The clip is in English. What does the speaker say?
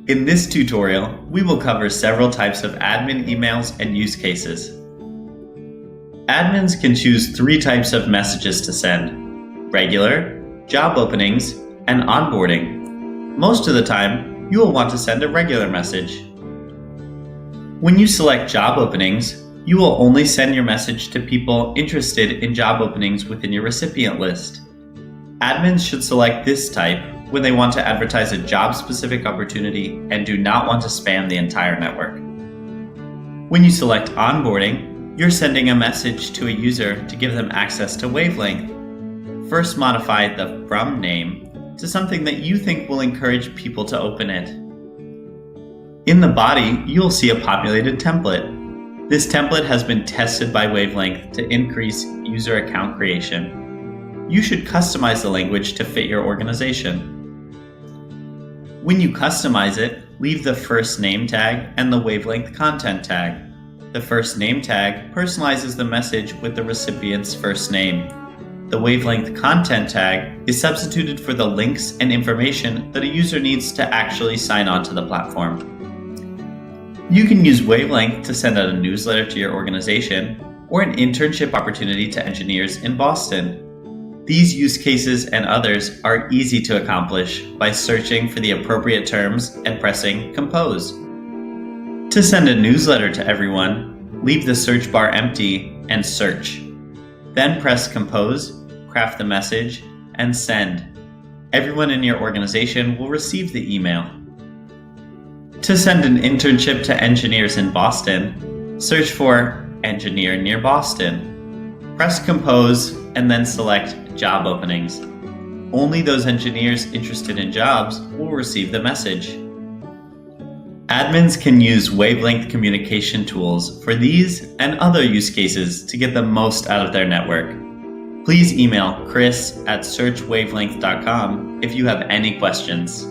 In this tutorial, we will cover several types of admin emails and use cases. Admins can choose 3 types of messages to send: regular, job openings, and onboarding. Most of the time, you will want to send a regular message. When you select job openings, you will only send your message to people interested in job openings within your recipient list. Admins should select this type when they want to advertise a job-specific opportunity and do not want to spam the entire network. When you select onboarding, you're sending a message to a user to give them access to Wavelength. First modify the from name to something that you think will encourage people to open it. In the body, you'll see a populated template. This template has been tested by Wavelength to increase user account creation. You should customize the language to fit your organization. When you customize it, leave the first name tag and the Wavelength content tag. The first name tag personalizes the message with the recipient's first name. The Wavelength content tag is substituted for the links and information that a user needs to actually sign on to the platform. You can use Wavelength to send out a newsletter to your organization or an internship opportunity to engineers in Boston. These use cases and others are easy to accomplish by searching for the appropriate terms and pressing Compose. To send a newsletter to everyone, leave the search bar empty and search. Then press Compose, craft the message, and send. Everyone in your organization will receive the email. To send an internship to engineers in Boston, search for Engineer near Boston. Press Compose and then select Job Openings. Only those engineers interested in jobs will receive the message. Admins can use Wavelength communication tools for these and other use cases to get the most out of their network. Please email chris@searchwavelength.com if you have any questions.